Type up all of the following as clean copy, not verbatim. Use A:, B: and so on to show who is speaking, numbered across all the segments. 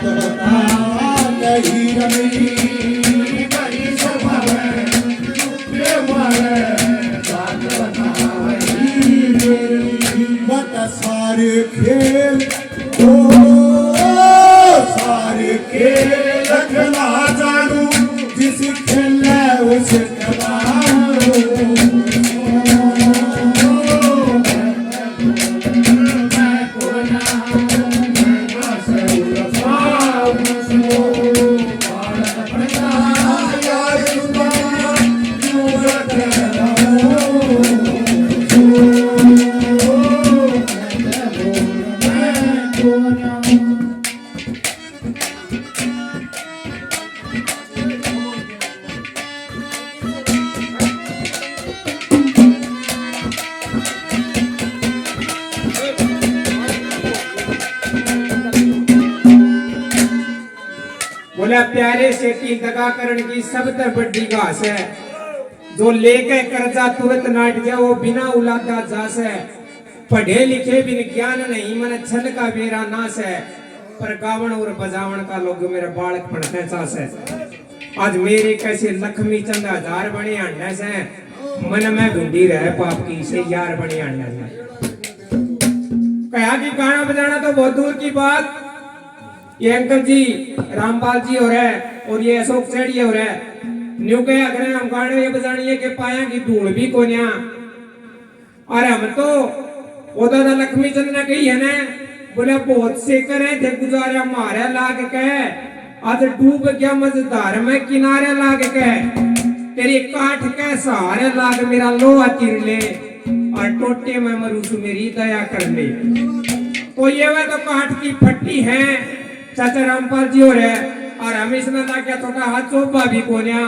A: बात बता नहीं रही बड़ी स्वभाव बात बता मत सारे खेल ओ सारे खेल रखना जानू जिस खेल उसे
B: बोला प्यारे सेठी दगाकरण की सब तर बड़ी घास है जो लेके कर्जा तुरंत नाट जाए वो बिना उलादा जास है पढ़े लिखे बिन ज्ञान नहीं मन छल का मेरा नाश है पर गावन और बजावन का लोग मेरा बालक पढ़ते चास है आज मेरे कैसे लक्ष्मी चंद हजार बने अंडे से मन में ढूंढी रहे पाप की से यार बने अंडे से कहा कि गाना बजाना तो बहुत दूर की बात ये अंकल जी रामपाल जी हो रहे और ये अशोक सेठ जी हो रहे न्यू के अगर हम गाने ये बजानी है कि पाया की धूल भी कोन्या और हम तो वो दादा लक्ष्मी चंद ने कही है ना बोले बहुत से करे थे गुजारे मारे लाग के आज डूब गया मझधार में किनारे लाग के तेरी काठ के सहारे लाग मेरा लोहा तीर ले और टोटे में मरूसु मेरी दया कर ले तो ये वह तो काठ की फट्टी है चाचा रामपाल जी हो रहे और हम इसमें क्या छोटा हाथ चोपा भी कोन्या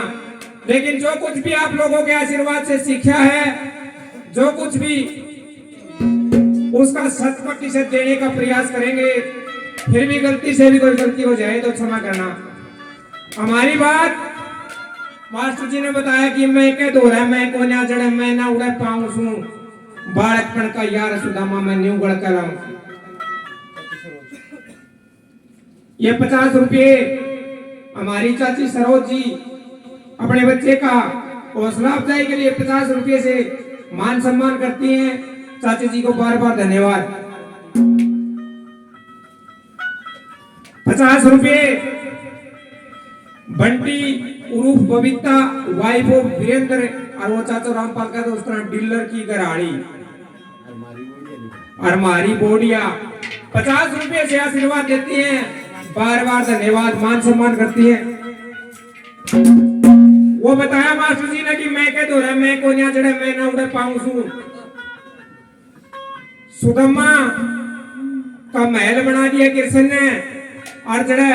B: लेकिन जो कुछ भी आप लोगों के आशीर्वाद से सीखा है जो कुछ भी उसका सतपट्टी से देने का प्रयास करेंगे फिर भी गलती से भी कोई गलती हो जाए तो क्षमा करना हमारी बात मास्टर जी ने बताया कि मैं कह दो रहा मैं कोन्या जड़े मैं ना उड़े पाऊं सू बालकपन का यार सुदामा मैं न्यू गढ़ कर ये 50 रुपये हमारी चाची सरोज जी अपने बच्चे का हौसला अफजाई के लिए 50 रुपये से मान सम्मान करती हैं चाची जी को बार बार धन्यवाद 50 रुपये बंटी उर्फ बबीता वाइफ ऑफ वीरेंद्र और वो चाचा रामपाल का दोस्त डीलर की गराड़ी अरमारी बोडिया 50 रुपये से आशीर्वाद देती हैं बार बार धन्यवाद मान सम्मान करती है वो बताया मास्टर जी ने कि मैं कह दो रहा मैं कोन्या जड़े मैं ना उड़े पाऊं सू सुदम्मा का महल बना दिया कृष्ण ने और जड़े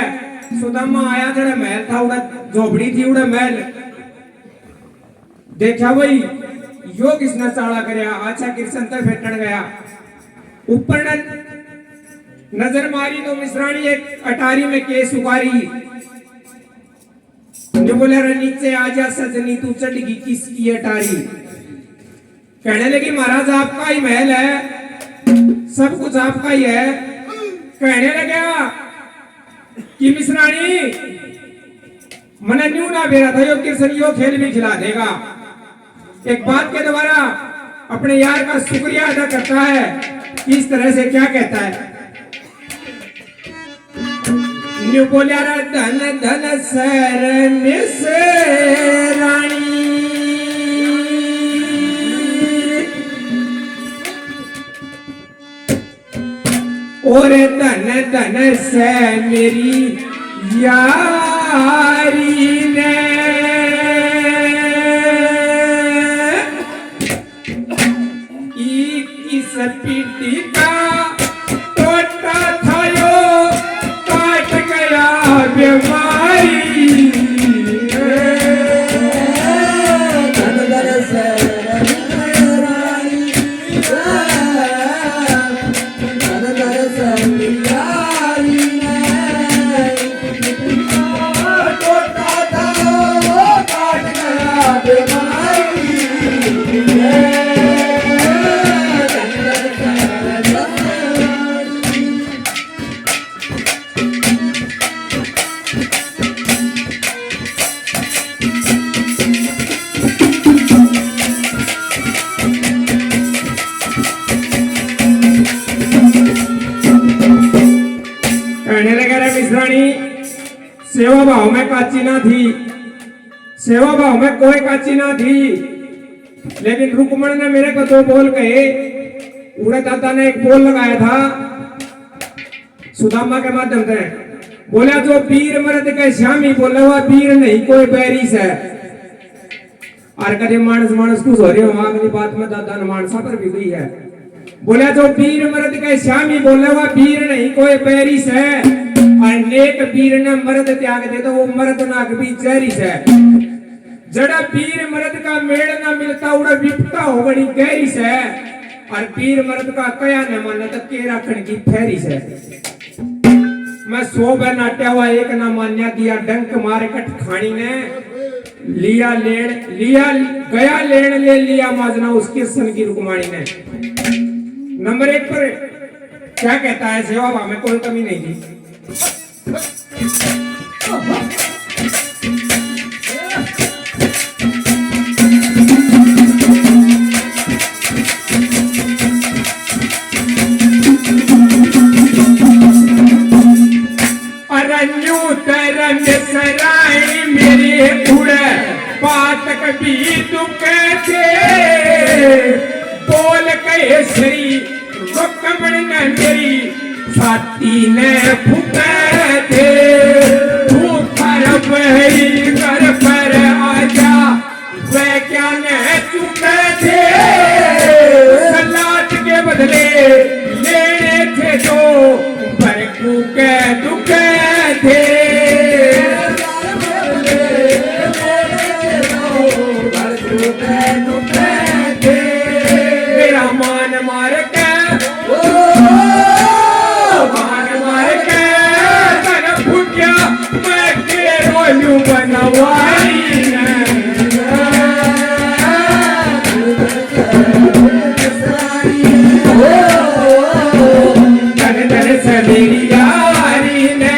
B: सुदम्मा आया जड़े महल था उड़ा झोपड़ी थी उड़े महल देखा भाई यो किसने चाड़ा करया अच्छा कृष्ण तक फेटन गया ऊपर नजर मारी तो मिश्राणी एक अटारी में केस उगारी जो बोले नीचे आजा सजनी तू चढ़गी किसकी अटारी कहने लगी महाराज आपका ही महल है सब कुछ आपका ही है कहने लगा कि मिश्राणी मने न्यू ना बेरा था यो कृष्ण यो खेल भी खिला देगा एक बात के द्वारा अपने यार का शुक्रिया अदा करता है इस तरह से क्या कहता है न्यू बोलिया धन धन सर रानी और धन धन से मेरी यारी ने इस पीटी का टोटा था यो काट गया बीमारी
A: धन धन से रानी धन धन से यारी ने टोटा था
B: कहने लगे रे मिश्राणी, सेवा भाव में काची ना थी, सेवा भाव में कोई काची ना थी, लेकिन रुक्मण ने मेरे को दो बोल कहे। उड़े दादा ने एक बोल लगाया था सुदामा के माध्यम से, बोला जो वीर मर्द के श्यामी बोला हुआ वीर नहीं कोई बैरिस है। और कभी मानस मानस कुछ हो रही हो अगली बात में दादा ने मानसा पर भी गई है। बोला जो वीर मर्द के श्यामी बोला हुआ वीर नहीं कोई बैरिस है, और नेक वीर ने मर्द त्याग दे तो वो मर्द नाक भी जहरिस है। जड़ा वीर मर्द का मेड़ ना मिलता उड़ा विपता हो बड़ी गहरिस है, और वीर मर्द का कया न माना तो के रखन की फैरिस है। मैं 100 बार नाट्या हुआ एक ना मान्या दिया, डंक मारे कट खानी ने लिया लेन लिया गया लेन ले लिया माजना उसके सन की रुकमानी ने। नंबर 1 पर क्या कहता है, सेवा भाव में कोई कमी नहीं थी। सराय मेरे उड़े पातक भी दुखे थे, बोल कहे श्री रुक्मण ने मेरी छाती ने फूके थे। तू कर वही कर पर आजा वह क्या न चुके थे, सलाद के बदले लेने थे जो पर कुके दुखे थे। मेरा मान मार के तन फूटिया मैं के रोलू बनवाई धन धन से मेरी यारी ने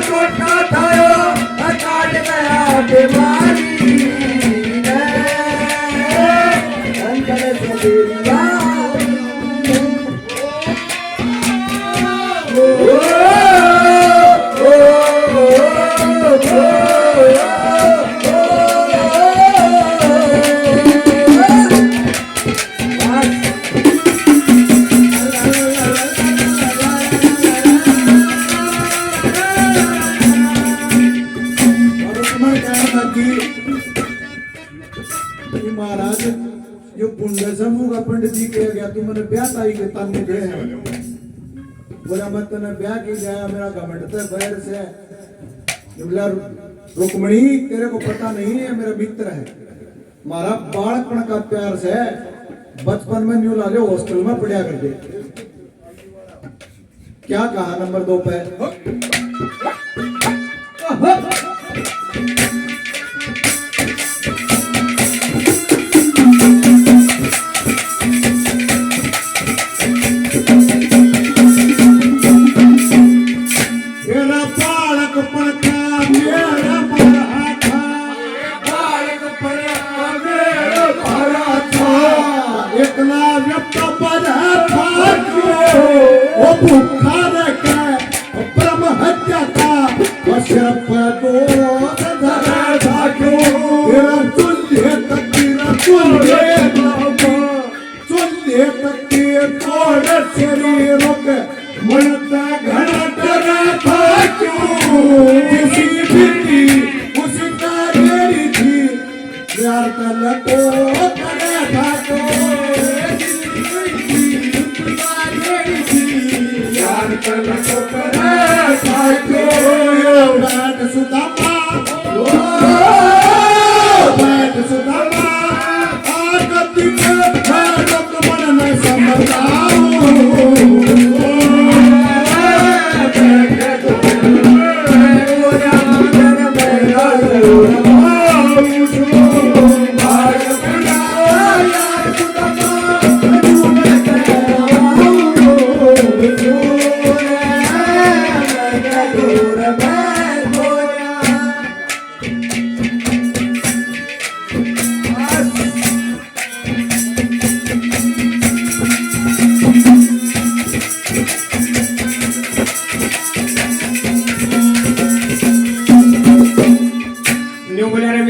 B: छोटा थायो काट गया बीमारी
A: महाराज जो पुण्य समूह का पंडित जी कह गया तू मैंने ब्याह ताई के तन में गए बोला मैं तने ब्याह की जाया मेरा घमंड ते बैर से बोला रुक्मणी तेरे को पता नहीं है मेरा मित्र है, मारा बालपन का प्यार से बचपन में न्यू लाले हॉस्टल में पढ़ा करते। क्या कहा नंबर 2 पे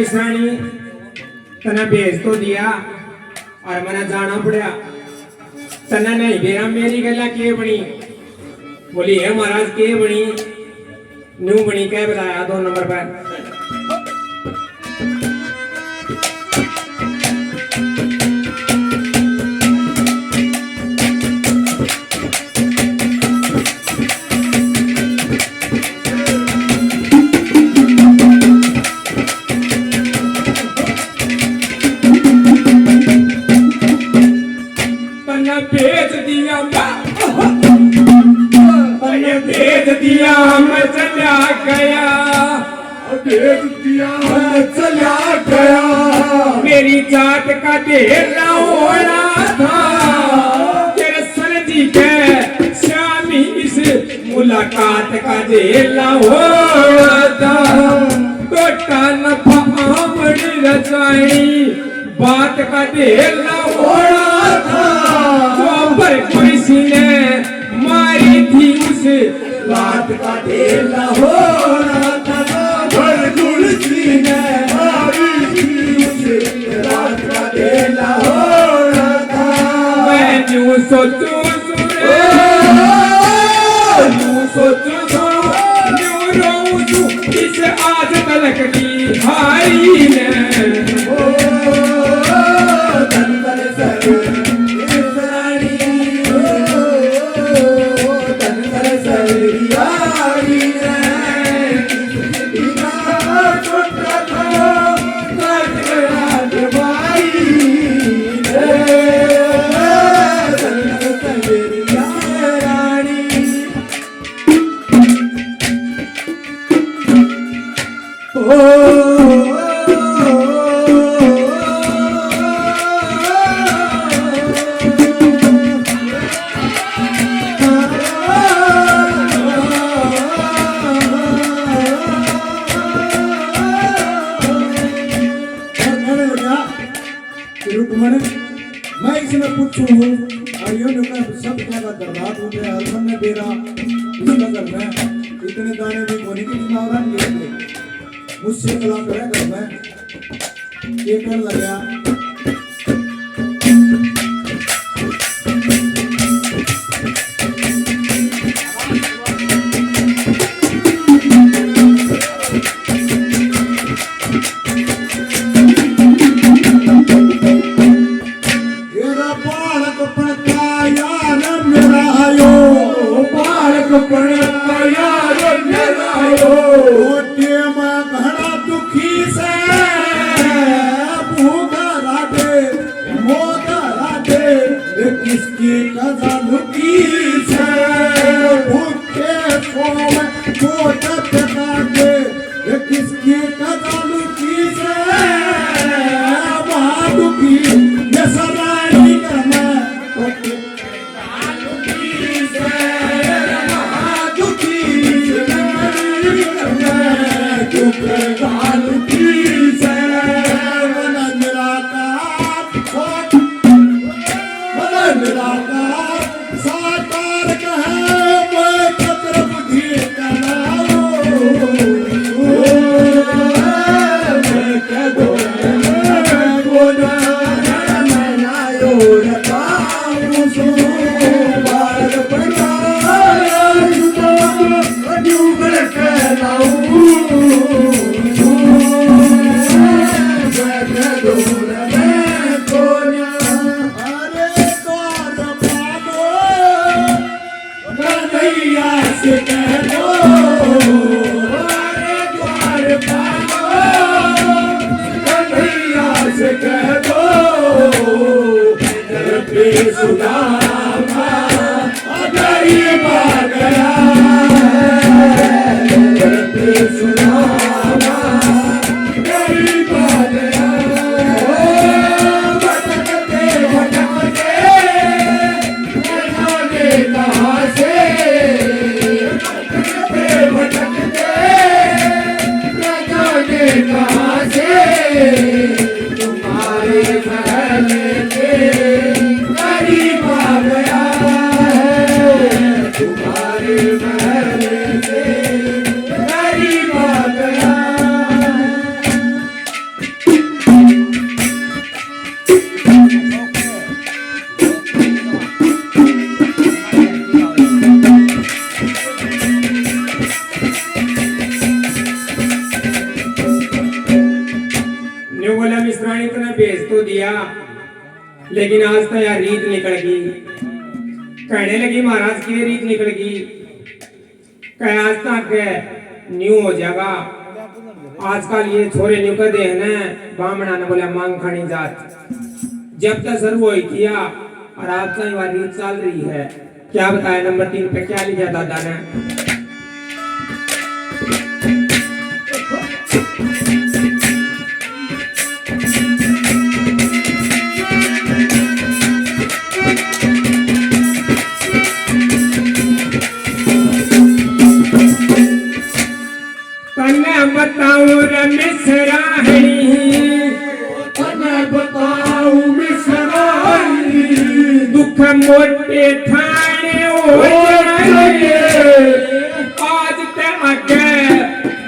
B: निशानी तना भेज तो दिया और मना जाना पड़ा तना नहीं बेरा मेरी गला के बनी बोली है महाराज के बनी न्यू बनी क्या बताया 2 नंबर पर भेज दिया मैं चला गया
A: भेज दिया चला गया
B: मेरी जात का ढेर होना था तेरे सर जी के शामी इस मुलाकात का ढेर होना था टोटा नफा आमड़ रचाई बात का ढेर होना था जो पर किसी ने मारी थी उस
A: रात का ढेर होना था पर तुलसी ने मारी थी उसे रात का ढेर होना था
B: मैं यूं सोचूं यूं रोऊं इस आज तलक की हारी ने
A: मैं इसमें पूछूं और यो नुका सब क्या का दरबार हो गया हरमन ने बेरा इसका घर में इतने दाने भी कोनी की चुनावरान किए थे मुझसे कला करे घर में ये कर लगा किसकी कदम की से भूखे को काटे किसकी कदम की से महादुखी ये सराई करना
B: लेकिन आज तो यार रीत निकल गई। कहने लगी महाराज की रीत निकल गई, कह आज तक न्यू हो जाएगा। आजकल ये छोरे न्यू कर दे ना, बामणा ने बोला मांग खानी जात। जब तक शुरू हुई किया और आज तक ये रीत चल रही है। क्या बताया नंबर 3 पे क्या लिखा दादा ने? बताऊं रमेश राहणी,
A: बताऊं मिसराई,
B: दुख मोटे ठाणे हो जाएंगे। आज तक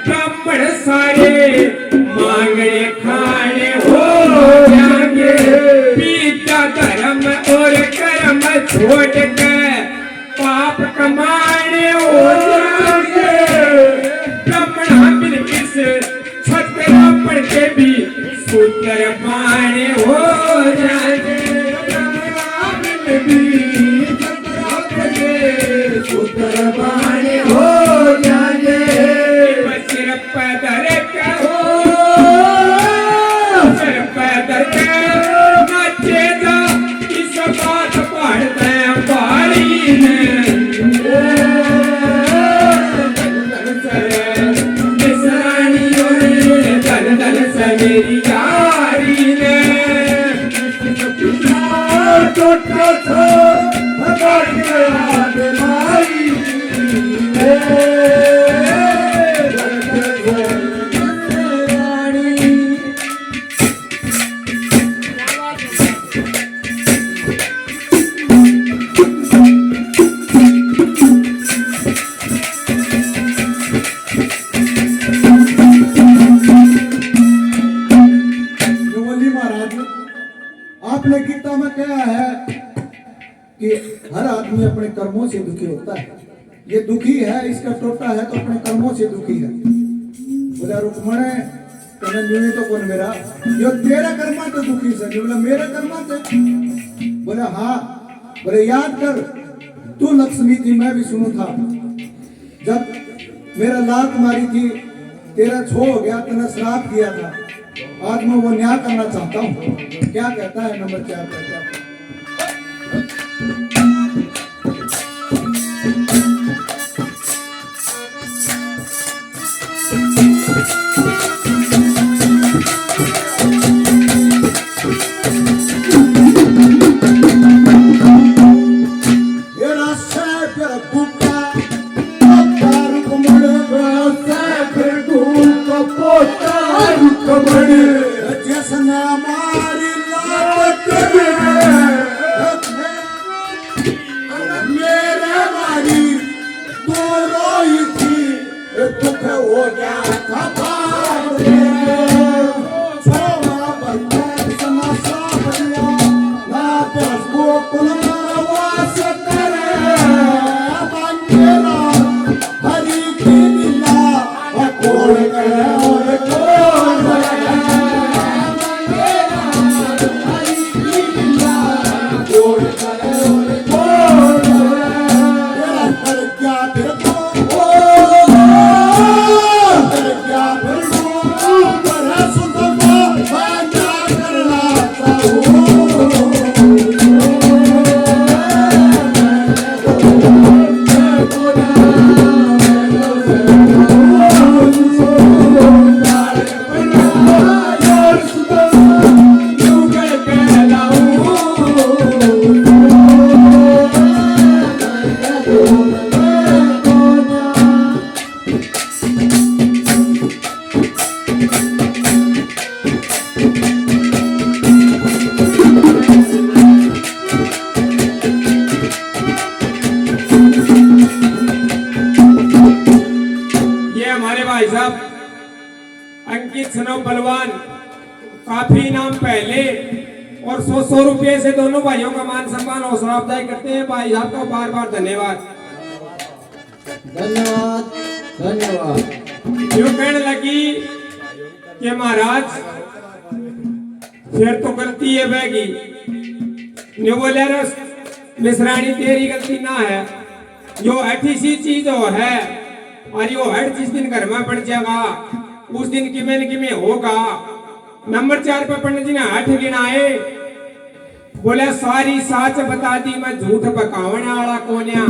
B: ब्राह्मण सारे मांगने खाने हो जाएंगे। पीता धर्म और कर्म छोड़ के पाप कमाने हो जाएंगे। छतरा पढ़ के भी सूत्र पाने हो जाएंगे। सूत्र पाने हो जाएंगे। सिर पैदर कहो, सिर पैदर नाचे जा, इस बात पढ़ते बारी में। मेरी यारी ने
A: आपने गीता में कहा है कि हर आदमी अपने कर्मों से दुखी होता है। ये दुखी है, इसका टोटा है तो अपने कर्मों से दुखी है। बोला रुक्मणे तने न्यूने तो कौन मेरा, जो तेरा कर्मा तो दुखी से। बोला मेरा कर्मा से? बोला हाँ। बोले याद कर, तू लक्ष्मी थी, मैं भी सुनू था। जब मेरा लात मारी थी, तेरा छो हो गया, तूने श्राप दिया था। आज मैं वो न्याय करना चाहता हूँ। क्या कहता है नंबर 4 पे?
B: काफी नाम पहले और 100 रुपये से दोनों भाइयों का मान सम्मान हौसला अफजाई करते हैं। भाई साहब का बार बार धन्यवाद।
A: धन्यवाद धन्यवाद।
B: जो कहने लगी कि महाराज फिर तो गलती है बैगी, न्यू बोले रस मिश्राणी तेरी गलती ना है, यो ऐसी सी चीज हो है और यो हर जिस दिन घर में पड़ जाएगा उस दिन किमें न किमें होगा। नंबर 4 पर पंडित जी ने 8 गिनाए, बोले सारी साच बता दी मैं झूठ बकावने वाला कोन्या,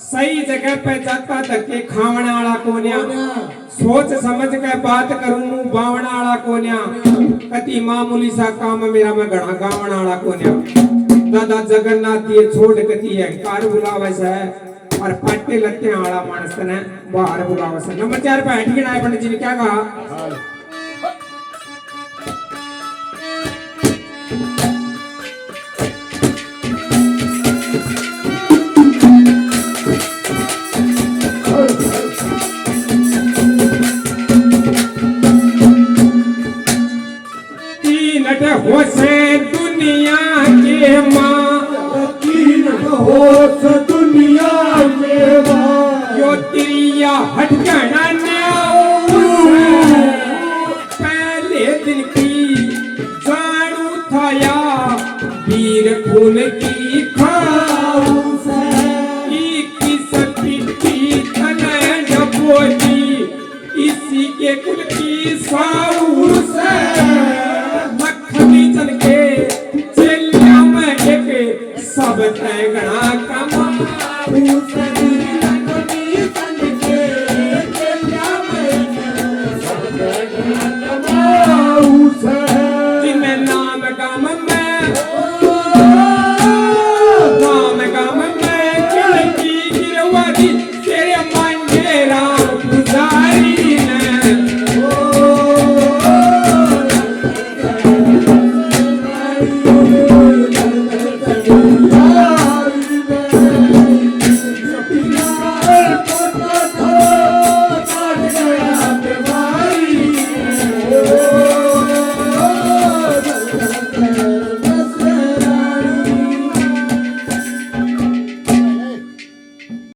B: सही जगह पे जाता धक्के खावने वाला कोन्या, सोच समझ के बात करूं मुंह बावने वाला कोन्या, कति मामूली सा काम मेरा मैं घड़ा गावने वाला कोन्या। दादा जगन्नाथ ये छोड़ कति अहंकार बुलावे से और पाटे लत्ते वाला मानस ने बाहर बुलावे से। नंबर 4 पे हट गिनाए पंडित जी ने क्या कहा, होश दुनिया के माँ,
A: तीन होश दुनिया के माँ,
B: यो तिरिया हटकना पहले दिन की जानू था या वीर खून की खाऊ से, इसी के कुल की साऊ